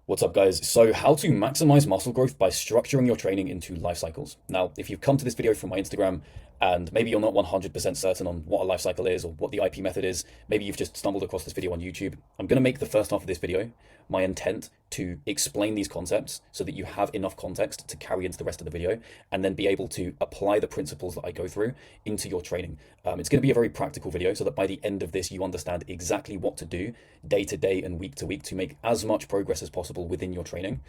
What's up, guys? So, how to maximize muscle growth by structuring your training into life cycles. Now, if you've come to this video from my Instagram and maybe you're not 100% certain on what a life cycle is or what the IP method is, maybe you've just stumbled across this video on YouTube, I'm going to make the first half of this video my intent to explain these concepts so that you have enough context to carry into the rest of the video and then be able to apply the principles that I go through into your training. It's going to be a very practical video so that by the end of this, you understand exactly what to do day to day and week to week to make as much progress as possible within your training.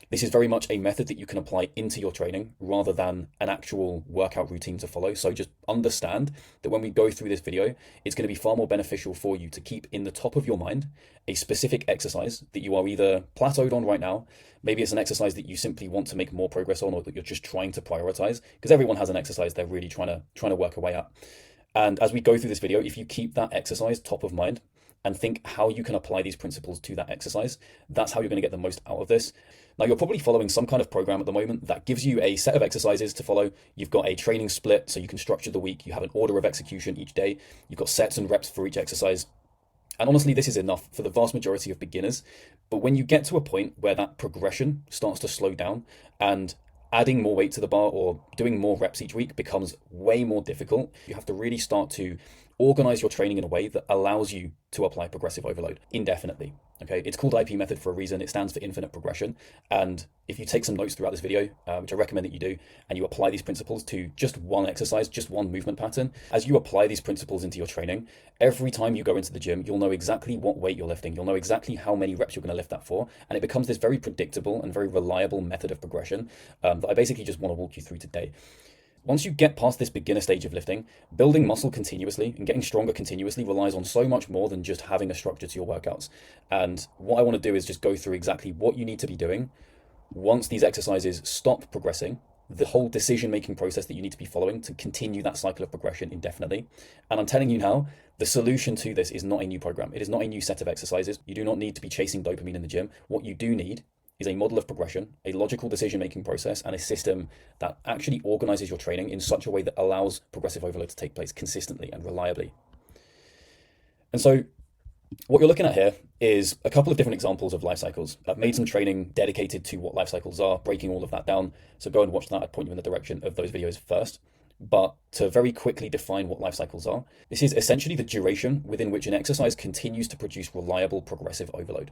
This is very much a method that you can apply into your training rather than an actual workout routine to follow. So just understand that when we go through this video, it's going to be far more beneficial for you to keep in the top of your mind a specific exercise that you are either plateaued on right now. Maybe it's an exercise that you simply want to make more progress on, or that you're just trying to prioritize, because everyone has an exercise they're really trying to work away at. And as we go through this video, if you keep that exercise top of mind and think how you can apply these principles to that exercise, that's how you're going to get the most out of this. Now, you're probably following some kind of program at the moment that gives you a set of exercises to follow. You've got a training split, so you can structure the week. You have an order of execution each day. You've got sets and reps for each exercise. And honestly, this is enough for the vast majority of beginners. But when you get to a point where that progression starts to slow down and adding more weight to the bar or doing more reps each week becomes way more difficult, you have to really start to organize your training in a way that allows you to apply progressive overload indefinitely. Okay, it's called IP method for a reason. It stands for infinite progression. And if you take some notes throughout this video, which I recommend that you do, and you apply these principles to just one exercise, just one movement pattern, as you apply these principles into your training, every time you go into the gym, you'll know exactly what weight you're lifting. You'll know exactly how many reps you're going to lift that for. And it becomes this very predictable and very reliable method of progression that I basically just want to walk you through today. Once you get past this beginner stage of lifting, building muscle continuously and getting stronger continuously relies on so much more than just having a structure to your workouts. And what I want to do is just go through exactly what you need to be doing once these exercises stop progressing, the whole decision-making process that you need to be following to continue that cycle of progression indefinitely. And I'm telling you now, the solution to this is not a new program. It is not a new set of exercises. You do not need to be chasing dopamine in the gym. What you do need is a model of progression, a logical decision-making process, and a system that actually organizes your training in such a way that allows progressive overload to take place consistently and reliably. And so what you're looking at here is a couple of different examples of life cycles. I've made some training dedicated to what life cycles are, breaking all of that down. So go and watch that. I'd point you in the direction of those videos first. But to very quickly define what life cycles are, this is essentially the duration within which an exercise continues to produce reliable progressive overload.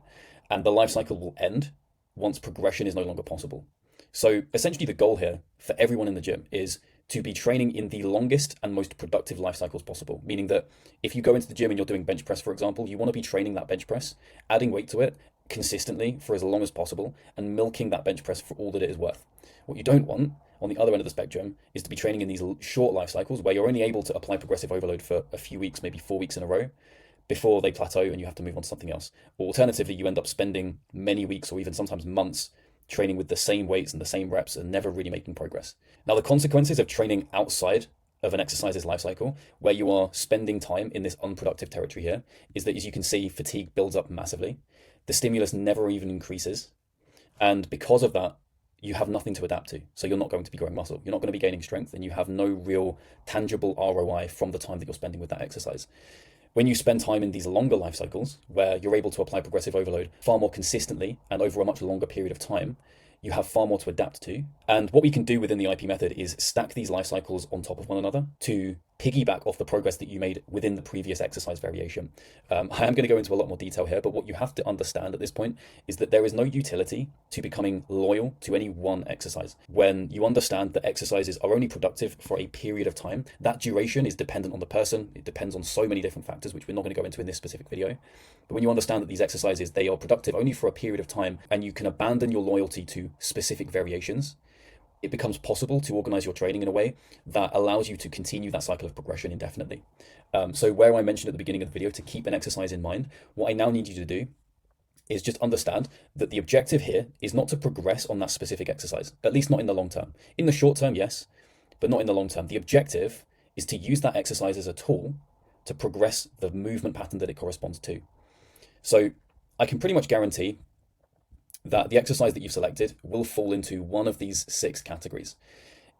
And the life cycle will end once progression is no longer possible. So essentially the goal here for everyone in the gym is to be training in the longest and most productive life cycles possible, meaning that if you go into the gym and you're doing bench press, for example, you want to be training that bench press, adding weight to it consistently for as long as possible and milking that bench press for all that it is worth. What you don't want on the other end of the spectrum is to be training in these short life cycles where you're only able to apply progressive overload for a few weeks, maybe 4 weeks in a row, before they plateau and you have to move on to something else. Or alternatively, you end up spending many weeks or even sometimes months training with the same weights and the same reps and never really making progress. Now, the consequences of training outside of an exercise's life cycle, where you are spending time in this unproductive territory here, is that, as you can see, fatigue builds up massively. The stimulus never even increases. And because of that, you have nothing to adapt to. So you're not going to be growing muscle. You're not going to be gaining strength, and you have no real tangible ROI from the time that you're spending with that exercise. When you spend time in these longer life cycles, where you're able to apply progressive overload far more consistently and over a much longer period of time, you have far more to adapt to. And what we can do within the IP method is stack these life cycles on top of one another to piggyback off the progress that you made within the previous exercise variation. I am going to go into a lot more detail here, but what you have to understand at this point is that there is no utility to becoming loyal to any one exercise. When you understand that exercises are only productive for a period of time, that duration is dependent on the person. It depends on so many different factors, which we're not going to go into in this specific video. But when you understand that these exercises, they are productive only for a period of time, and you can abandon your loyalty to specific variations, it becomes possible to organize your training in a way that allows you to continue that cycle of progression indefinitely. So where I mentioned at the beginning of the video to keep an exercise in mind, what I now need you to do is just understand that the objective here is not to progress on that specific exercise, at least not in the long term. In the short term, yes, but not in the long term. The objective is to use that exercise as a tool to progress the movement pattern that it corresponds to. So I can pretty much guarantee that the exercise that you've selected will fall into one of these 6 categories.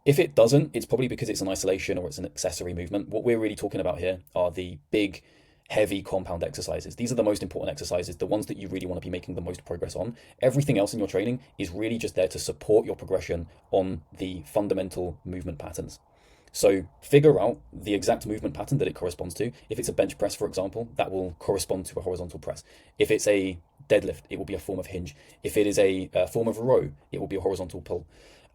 If it doesn't, it's probably because it's an isolation or it's an accessory movement. What we're really talking about here are the big heavy compound exercises. These are the most important exercises, the ones that you really want to be making the most progress on. Everything else in your training is really just there to support your progression on the fundamental movement patterns. So figure out the exact movement pattern that it corresponds to. If it's a bench press, for example, that will correspond to a horizontal press. If it's a deadlift, it will be a form of hinge. If it is a form of row, it will be a horizontal pull.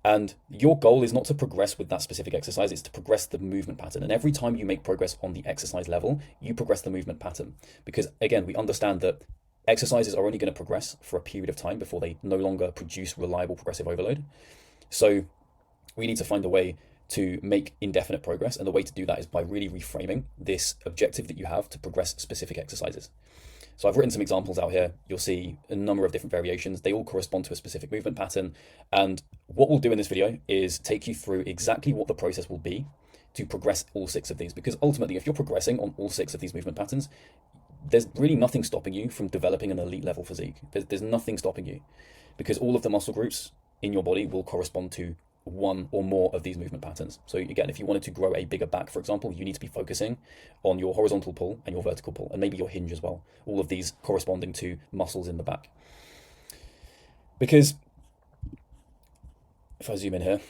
And your goal is not to progress with that specific exercise, it's to progress the movement pattern. And every time you make progress on the exercise level, you progress the movement pattern. Because again, we understand that exercises are only going to progress for a period of time before they no longer produce reliable progressive overload. So we need to find a way to make indefinite progress. And the way to do that is by really reframing this objective that you have to progress specific exercises. So I've written some examples out here. You'll see a number of different variations. They all correspond to a specific movement pattern. And what we'll do in this video is take you through exactly what the process will be to progress all 6 of these. Because ultimately, if you're progressing on all 6 of these movement patterns, there's really nothing stopping you from developing an elite level physique. There's nothing stopping you, because all of the muscle groups in your body will correspond to one or more of these movement patterns. So again, if you wanted to grow a bigger back, for example, you need to be focusing on your horizontal pull and your vertical pull, and maybe your hinge as well. All of these corresponding to muscles in the back. Because if I zoom in here,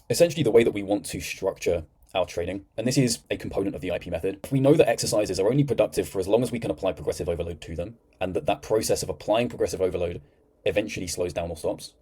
essentially the way that we want to structure our training, and this is a component of the IP method, we know that exercises are only productive for as long as we can apply progressive overload to them, and that process of applying progressive overload eventually slows down or stops.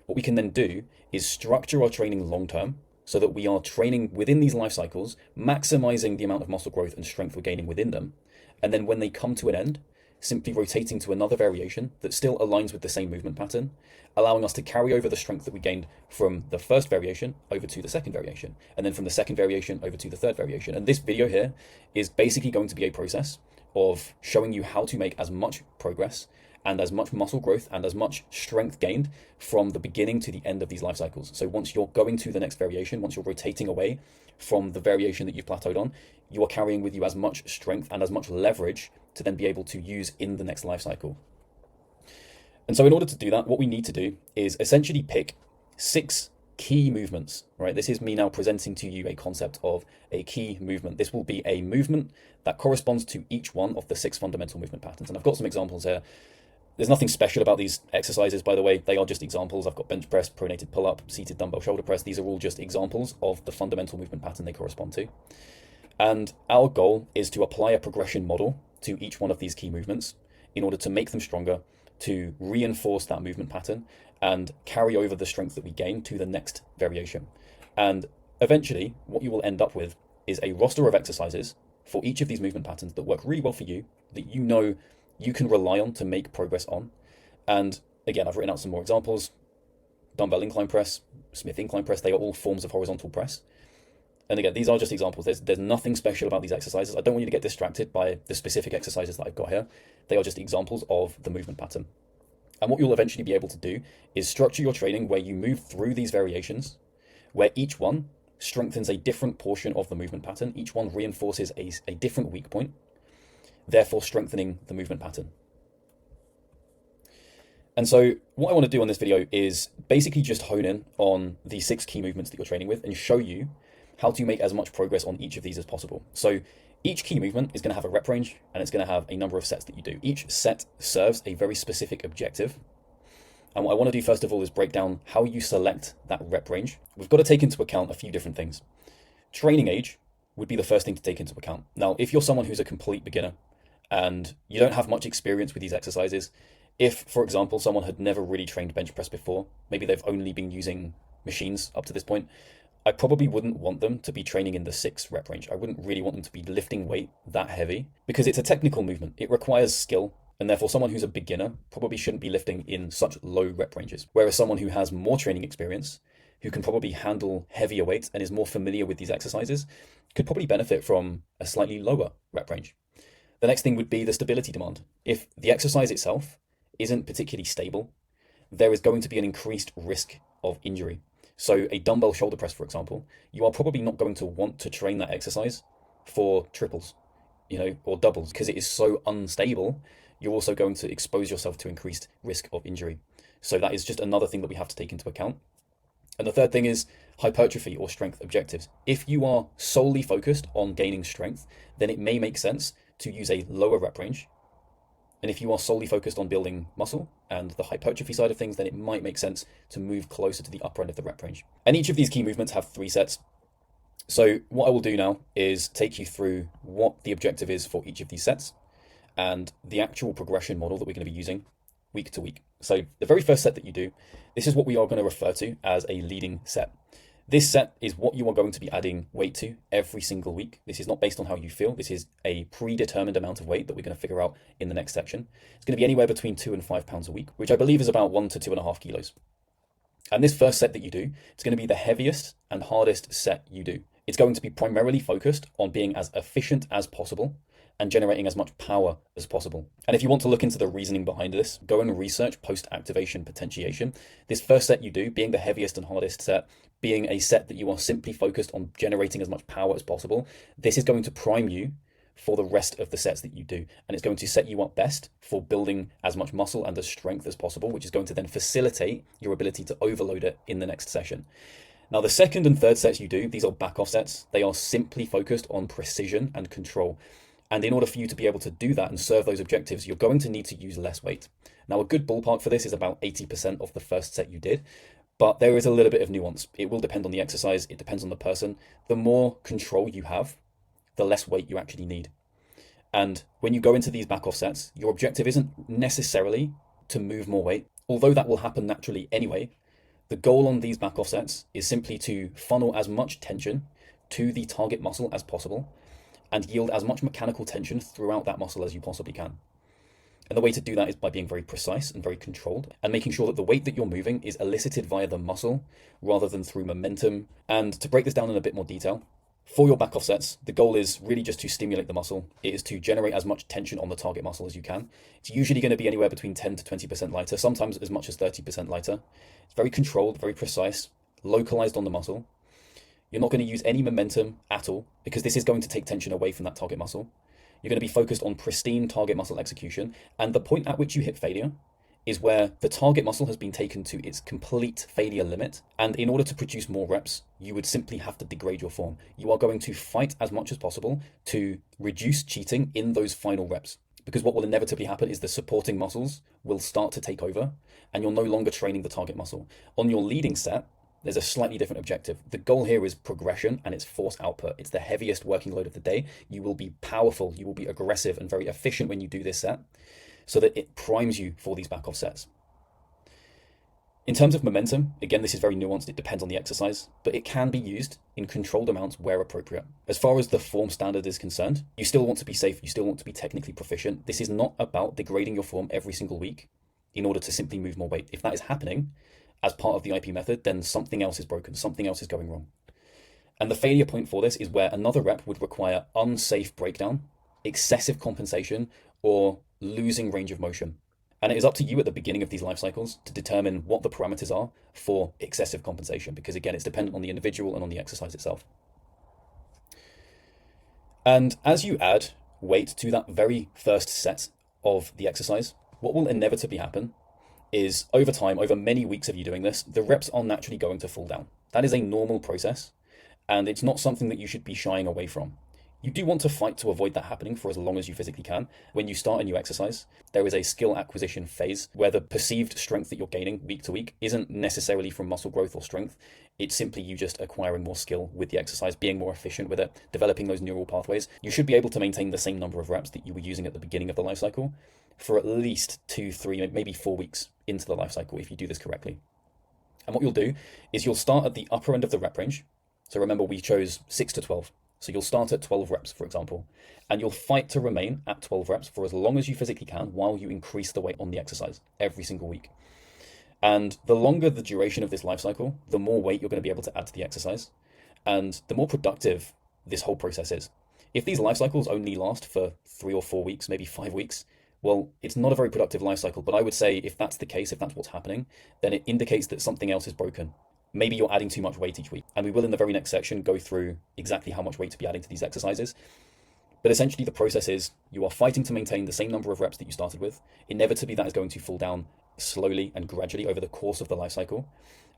What we can then do is structure our training long term so that we are training within these life cycles, maximizing the amount of muscle growth and strength we're gaining within them. And then when they come to an end, simply rotating to another variation that still aligns with the same movement pattern, allowing us to carry over the strength that we gained from the first variation over to the second variation, and then from the second variation over to the third variation. And this video here is basically going to be a process of showing you how to make as much progress and as much muscle growth and as much strength gained from the beginning to the end of these life cycles. So once you're going to the next variation, once you're rotating away from the variation that you've plateaued on, you are carrying with you as much strength and as much leverage to then be able to use in the next life cycle. And so in order to do that, what we need to do is essentially pick 6 key movements, right? This is me now presenting to you a concept of a key movement. This will be a movement that corresponds to each one of the 6 fundamental movement patterns. And I've got some examples here. There's nothing special about these exercises, by the way. They are just examples. I've got bench press, pronated pull-up, seated dumbbell shoulder press. These are all just examples of the fundamental movement pattern they correspond to. And our goal is to apply a progression model to each one of these key movements in order to make them stronger, to reinforce that movement pattern and carry over the strength that we gain to the next variation. And eventually, what you will end up with is a roster of exercises for each of these movement patterns that work really well for you, that you know you can rely on to make progress on. And again, I've written out some more examples. Dumbbell incline press, Smith incline press, they are all forms of horizontal press. And again, these are just examples. There's nothing special about these exercises. I don't want you to get distracted by the specific exercises that I've got here. They are just examples of the movement pattern. And what you'll eventually be able to do is structure your training where you move through these variations, where each one strengthens a different portion of the movement pattern. Each one reinforces a different weak point, therefore strengthening the movement pattern. And so what I want to do on this video is basically just hone in on the 6 key movements that you're training with and show you how to make as much progress on each of these as possible. So each key movement is going to have a rep range and it's going to have a number of sets that you do. Each set serves a very specific objective. And what I want to do first of all is break down how you select that rep range. We've got to take into account a few different things. Training age would be the first thing to take into account. Now, if you're someone who's a complete beginner and you don't have much experience with these exercises, if, for example, someone had never really trained bench press before, maybe they've only been using machines up to this point, I probably wouldn't want them to be training in the 6 rep range. I wouldn't really want them to be lifting weight that heavy because it's a technical movement. It requires skill, and therefore someone who's a beginner probably shouldn't be lifting in such low rep ranges. Whereas someone who has more training experience, who can probably handle heavier weights and is more familiar with these exercises, could probably benefit from a slightly lower rep range. The next thing would be the stability demand. If the exercise itself isn't particularly stable, there is going to be an increased risk of injury. So a dumbbell shoulder press, for example, you are probably not going to want to train that exercise for triples, or doubles, because it is so unstable. You're also going to expose yourself to increased risk of injury. So that is just another thing that we have to take into account. And the third thing is hypertrophy or strength objectives. If you are solely focused on gaining strength, then it may make sense to use a lower rep range. And if you are solely focused on building muscle and the hypertrophy side of things, then it might make sense to move closer to the upper end of the rep range. And each of these key movements have 3 sets. So what I will do now is take you through what the objective is for each of these sets and the actual progression model that we're going to be using week to week. So the very first set that you do, this is what we are going to refer to as a leading set. This set is what you are going to be adding weight to every single week. This is not based on how you feel. This is a predetermined amount of weight that we're going to figure out in the next section. It's going to be anywhere between 2 and 5 pounds a week, which I believe is about 1 to 2.5 kilos. And this first set that you do, it's going to be the heaviest and hardest set you do. It's going to be primarily focused on being as efficient as possible and generating as much power as possible. And if you want to look into the reasoning behind this, go and research post-activation potentiation. This first set you do, being the heaviest and hardest set, being a set that you are simply focused on generating as much power as possible, this is going to prime you for the rest of the sets that you do. And it's going to set you up best for building as much muscle and as strength as possible, which is going to then facilitate your ability to overload it in the next session. Now, the second and third sets you do, these are back off sets. They are simply focused on precision and control. And in order for you to be able to do that and serve those objectives, you're going to need to use less weight. Now, a good ballpark for this is about 80% of the first set you did, but there is a little bit of nuance. It will depend on the exercise. It depends on the person. The more control you have, the less weight you actually need. And when you go into these back off sets, your objective isn't necessarily to move more weight, although that will happen naturally anyway. The goal on these back off sets is simply to funnel as much tension to the target muscle as possible and yield as much mechanical tension throughout that muscle as you possibly can. And the way to do that is by being very precise and very controlled and making sure that the weight that you're moving is elicited via the muscle rather than through momentum. And to break this down in a bit more detail, for your back off sets, the goal is really just to stimulate the muscle. It is to generate as much tension on the target muscle as you can. It's usually going to be anywhere between 10 to 20% lighter, sometimes as much as 30% lighter. It's very controlled, very precise, localized on the muscle. You're not going to use any momentum at all because this is going to take tension away from that target muscle. You're going to be focused on pristine target muscle execution. And the point at which you hit failure is where the target muscle has been taken to its complete failure limit. And in order to produce more reps, you would simply have to degrade your form. You are going to fight as much as possible to reduce cheating in those final reps. Because what will inevitably happen is the supporting muscles will start to take over and you're no longer training the target muscle. On your leading set, there's a slightly different objective. The goal here is progression and it's force output. It's the heaviest working load of the day. You will be powerful, you will be aggressive and very efficient when you do this set so that it primes you for these back off sets. In terms of momentum, again, this is very nuanced. It depends on the exercise, but it can be used in controlled amounts where appropriate. As far as the form standard is concerned, you still want to be safe. You still want to be technically proficient. This is not about degrading your form every single week in order to simply move more weight. If that is happening as part of the IP method, then something else is broken. Something else is going wrong. And the failure point for this is where another rep would require unsafe breakdown, excessive compensation, or losing range of motion. And it is up to you at the beginning of these life cycles to determine what the parameters are for excessive compensation, because again, it's dependent on the individual and on the exercise itself. And as you add weight to that very first set of the exercise, what will inevitably happen is over time, over many weeks of you doing this, the reps are naturally going to fall down. That is a normal process, and it's not something that you should be shying away from. You do want to fight to avoid that happening for as long as you physically can. When you start a new exercise, there is a skill acquisition phase where the perceived strength that you're gaining week to week isn't necessarily from muscle growth or strength. It's simply you just acquiring more skill with the exercise, being more efficient with it, developing those neural pathways. You should be able to maintain the same number of reps that you were using at the beginning of the life cycle for at least 2, 3, maybe 4 weeks into the life cycle if you do this correctly. And what you'll do is you'll start at the upper end of the rep range. So remember, we chose 6 to 12. So you'll start at 12 reps, for example, and you'll fight to remain at 12 reps for as long as you physically can while you increase the weight on the exercise every single week. And the longer the duration of this life cycle, the more weight you're going to be able to add to the exercise, and the more productive this whole process is. If these life cycles only last for 3 or 4 weeks, maybe 5 weeks, well, it's not a very productive life cycle. But I would say if that's the case, if that's what's happening, then it indicates that something else is broken. Maybe you're adding too much weight each week. And we will in the very next section go through exactly how much weight to be adding to these exercises. But essentially the process is you are fighting to maintain the same number of reps that you started with. Inevitably that is going to fall down slowly and gradually over the course of the life cycle.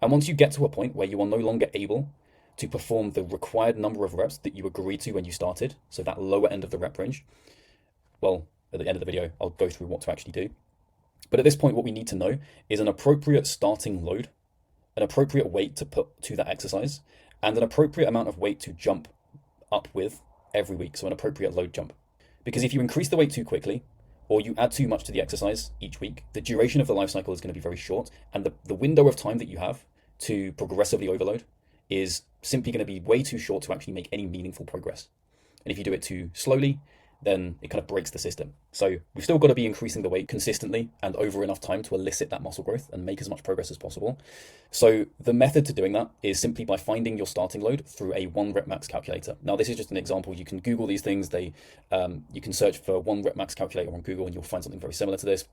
And once you get to a point where you are no longer able to perform the required number of reps that you agreed to when you started, so that lower end of the rep range, well, at the end of the video, I'll go through what to actually do. But at this point, what we need to know is an appropriate starting load, an appropriate weight to put to that exercise, and an appropriate amount of weight to jump up with every week, so an appropriate load jump. Because if you increase the weight too quickly, or you add too much to the exercise each week, the duration of the life cycle is going to be very short, and the window of time that you have to progressively overload is simply going to be way too short to actually make any meaningful progress. And if you do it too slowly, then it kind of breaks the system. So we've still got to be increasing the weight consistently and over enough time to elicit that muscle growth and make as much progress as possible. So the method to doing that is simply by finding your starting load through a 1 rep max calculator. Now this is just an example. You can Google these things. You can search for 1 rep max calculator on Google and you'll find something very similar to this.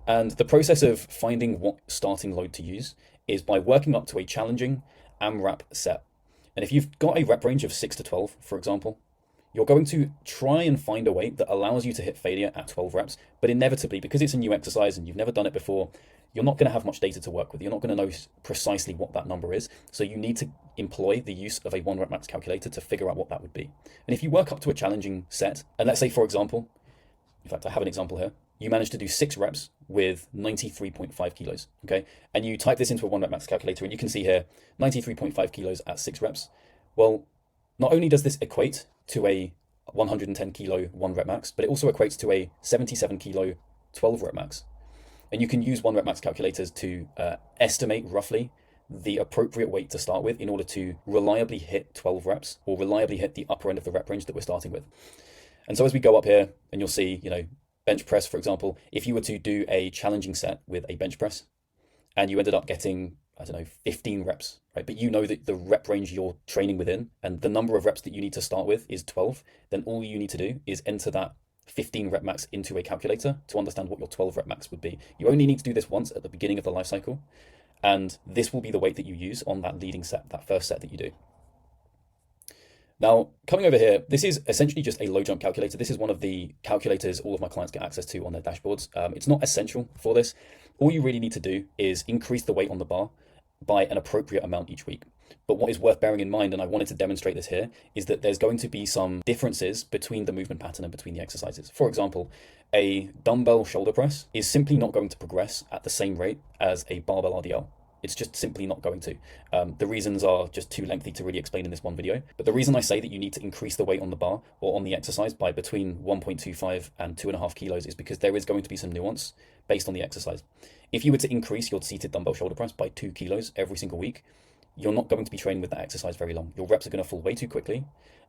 And the process of finding what starting load to use is by working up to a challenging AMRAP set. And if you've got a rep range of 6 to 12, for example, you're going to try and find a weight that allows you to hit failure at 12 reps, but inevitably, because it's a new exercise and you've never done it before, you're not going to have much data to work with. You're not going to know precisely what that number is. So you need to employ the use of a 1 rep max calculator to figure out what that would be. And if you work up to a challenging set, and let's say, for example, in fact, I have an example here, you manage to do 6 reps with 93.5 kilos, okay? And you type this into a 1 rep max calculator and you can see here, 93.5 kilos at 6 reps. Well, not only does this equate to a 110 kilo 1 rep max, but it also equates to a 77 kilo 12 rep max. And you can use 1 rep max calculators to estimate roughly the appropriate weight to start with in order to reliably hit 12 reps or reliably hit the upper end of the rep range that we're starting with. And so as we go up here and you'll see, bench press, for example, if you were to do a challenging set with a bench press and you ended up getting, 15 reps, right? But you know that the rep range you're training within and the number of reps that you need to start with is 12, then all you need to do is enter that 15 rep max into a calculator to understand what your 12 rep max would be. You only need to do this once at the beginning of the life cycle, and this will be the weight that you use on that leading set, that first set that you do. Now, coming over here, this is essentially just a low jump calculator. This is one of the calculators all of my clients get access to on their dashboards. It's not essential for this. All you really need to do is increase the weight on the bar by an appropriate amount each week. But what is worth bearing in mind, and I wanted to demonstrate this here, is that there's going to be some differences between the movement pattern and between the exercises. For example, a dumbbell shoulder press is simply not going to progress at the same rate as a barbell RDL. It's just simply not going to. The reasons are just too lengthy to really explain in this one video. But the reason I say that you need to increase the weight on the bar or on the exercise by between 1.25 and 2.5 kilos is because there is going to be some nuance based on the exercise. If you were to increase your seated dumbbell shoulder press by 2 kilos every single week, you're not going to be training with that exercise very long. Your reps are going to fall way too quickly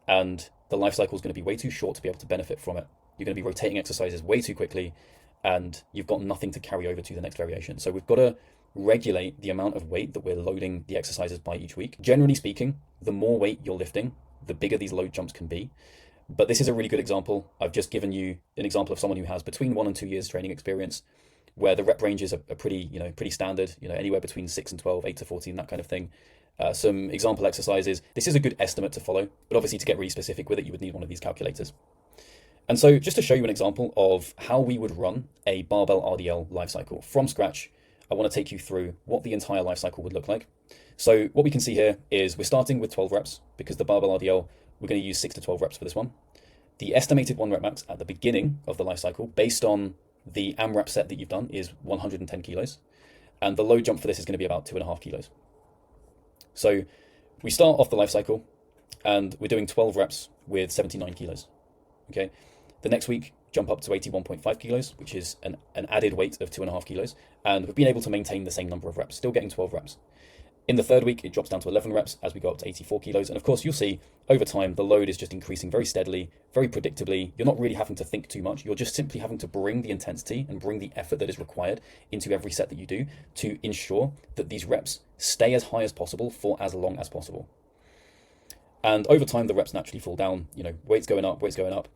and the life cycle is going to be way too short to be able to benefit from it. You're going to be rotating exercises way too quickly and you've got nothing to carry over to the next variation. So we've got to regulate the amount of weight that we're loading the exercises by each week. Generally speaking, the more weight you're lifting, the bigger these load jumps can be. But this is a really good example. I've just given you an example of someone who has between 1 and 2 years training experience, where the rep ranges are pretty standard, anywhere between 6 and 12, 8 to 14, that kind of thing. Some example exercises. This is a good estimate to follow, but obviously to get really specific with it, you would need one of these calculators. And so just to show you an example of how we would run a barbell RDL life cycle from scratch, I want to take you through what the entire life cycle would look like. So what we can see here is we're starting with 12 reps because the barbell RDL, we're going to use 6 to 12 reps for this one. The estimated 1 rep max at the beginning of the life cycle, based on the AMRAP set that you've done, is 110 kilos. And the load jump for this is going to be about 2.5 kilos. So we start off the life cycle and we're doing 12 reps with 79 kilos. Okay. The next week, jump up to 81.5 kilos, which is an added weight of 2.5 kilos. And we've been able to maintain the same number of reps, still getting 12 reps. In the third week, it drops down to 11 reps as we go up to 84 kilos. And of course, you'll see over time, the load is just increasing very steadily, very predictably. You're not really having to think too much. You're just simply having to bring the intensity and bring the effort that is required into every set that you do to ensure that these reps stay as high as possible for as long as possible. And over time, the reps naturally fall down, weight's going up.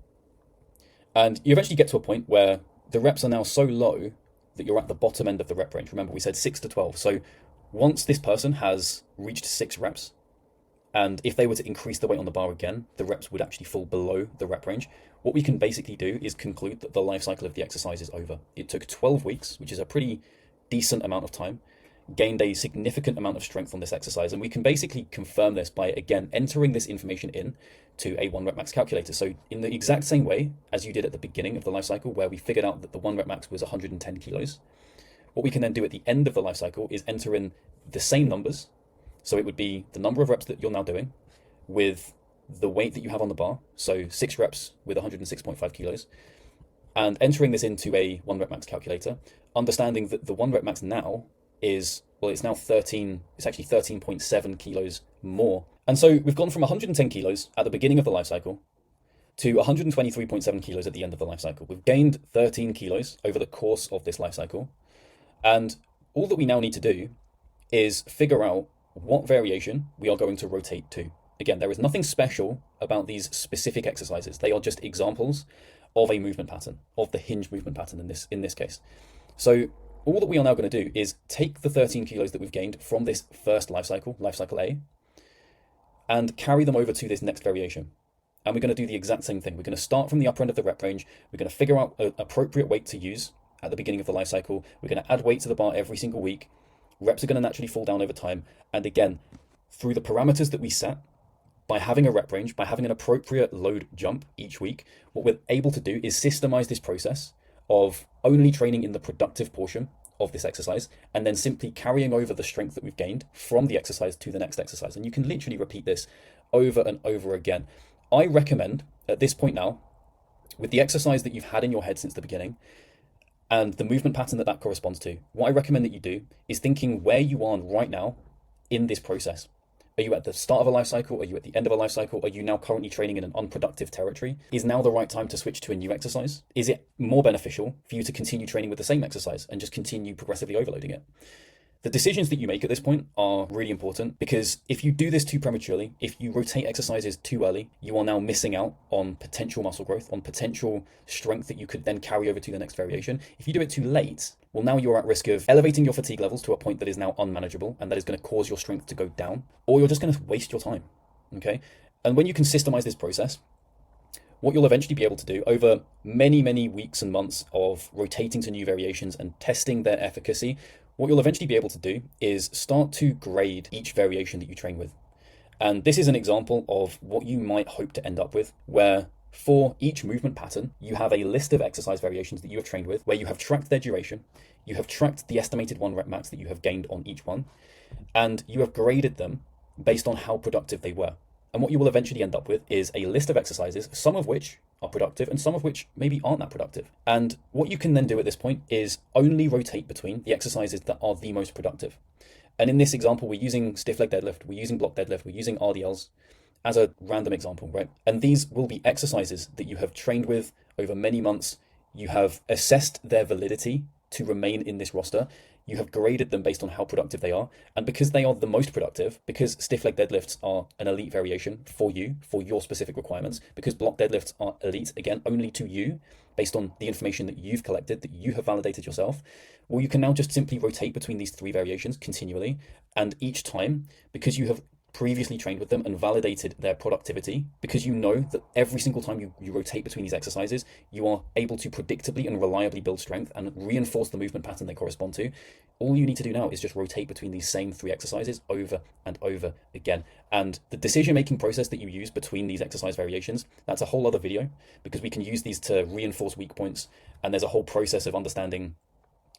And you eventually get to a point where the reps are now so low that you're at the bottom end of the rep range. Remember, we said 6 to 12. So once this person has reached 6 reps, and if they were to increase the weight on the bar again, the reps would actually fall below the rep range. What we can basically do is conclude that the life cycle of the exercise is over. It took 12 weeks, which is a pretty decent amount of time, gained a significant amount of strength on this exercise. And we can basically confirm this by, again, entering this information in to a 1 rep max calculator. So in the exact same way as you did at the beginning of the life cycle, where we figured out that the 1 rep max was 110 kilos, what we can then do at the end of the life cycle is enter in the same numbers. So it would be the number of reps that you're now doing with the weight that you have on the bar. So 6 reps with 106.5 kilos, and entering this into a 1 rep max calculator, understanding that the 1 rep max now is, well, it's now 13, it's actually 13.7 kilos more. And so we've gone from 110 kilos at the beginning of the life cycle to 123.7 kilos at the end of the life cycle. We've gained 13 kilos over the course of this life cycle. And all that we now need to do is figure out what variation we are going to rotate to. Again, there is nothing special about these specific exercises. They are just examples of a movement pattern, of the hinge movement pattern in this case. So all that we are now going to do is take the 13 kilos that we've gained from this first life cycle A, and carry them over to this next variation. And we're going to do the exact same thing. We're going to start from the upper end of the rep range. We're going to figure out an appropriate weight to use at the beginning of the life cycle. We're going to add weight to the bar every single week. Reps are going to naturally fall down over time. And again, through the parameters that we set, by having a rep range, by having an appropriate load jump each week, what we're able to do is systemize this process of only training in the productive portion of this exercise, and then simply carrying over the strength that we've gained from the exercise to the next exercise. And you can literally repeat this over and over again. I recommend at this point now, with the exercise that you've had in your head since the beginning and the movement pattern that corresponds to, what I recommend that you do is thinking where you are right now in this process. Are you at the start of a life cycle? Are you at the end of a life cycle? Are you now currently training in an unproductive territory? Is now the right time to switch to a new exercise? Is it more beneficial for you to continue training with the same exercise and just continue progressively overloading it? The decisions that you make at this point are really important, because if you do this too prematurely, if you rotate exercises too early, you are now missing out on potential muscle growth, on potential strength that you could then carry over to the next variation. If you do it too late, well, now you're at risk of elevating your fatigue levels to a point that is now unmanageable, and that is going to cause your strength to go down, or you're just going to waste your time, okay? And when you can systemize this process, what you'll eventually be able to do over many, many weeks and months of rotating to new variations and testing their efficacy, what you'll eventually be able to do is start to grade each variation that you train with. And this is an example of what you might hope to end up with, where for each movement pattern, you have a list of exercise variations that you have trained with, where you have tracked their duration, you have tracked the estimated 1 rep max that you have gained on each one, and you have graded them based on how productive they were. And what you will eventually end up with is a list of exercises, some of which are productive and some of which maybe aren't that productive. And what you can then do at this point is only rotate between the exercises that are the most productive. And in this example, we're using stiff leg deadlift, we're using block deadlift, we're using RDLs as a random example, right? And these will be exercises that you have trained with over many months. You have assessed their validity to remain in this roster. You have graded them based on how productive they are. And because they are the most productive, because stiff leg deadlifts are an elite variation for you, for your specific requirements, because block deadlifts are elite, again, only to you, based on the information that you've collected, that you have validated yourself, well, you can now just simply rotate between these 3 variations continually. And each time, because you have previously trained with them and validated their productivity, because you know that every single time you rotate between these exercises, you are able to predictably and reliably build strength and reinforce the movement pattern they correspond to. All you need to do now is just rotate between these same 3 exercises over and over again. And the decision-making process that you use between these exercise variations, that's a whole other video, because we can use these to reinforce weak points. And there's a whole process of understanding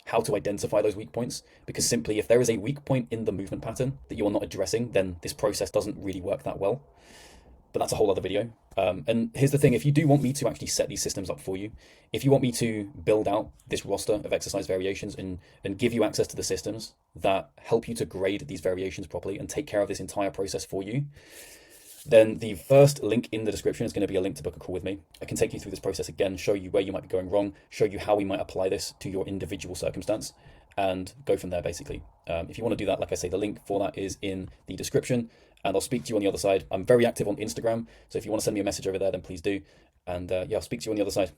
how to identify those weak points, because simply if there is a weak point in the movement pattern that you are not addressing, then this process doesn't really work that well. But that's a whole other video. And here's the thing, if you do want me to actually set these systems up for you, if you want me to build out this roster of exercise variations and give you access to the systems that help you to grade these variations properly and take care of this entire process for you, then the first link in the description is going to be a link to book a call with me. I can take you through this process again, show you where you might be going wrong, show you how we might apply this to your individual circumstance, and go from there, basically. If you want to do that, like I say, the link for that is in the description, and I'll speak to you on the other side. I'm very active on Instagram, so if you want to send me a message over there, then please do. And yeah, I'll speak to you on the other side.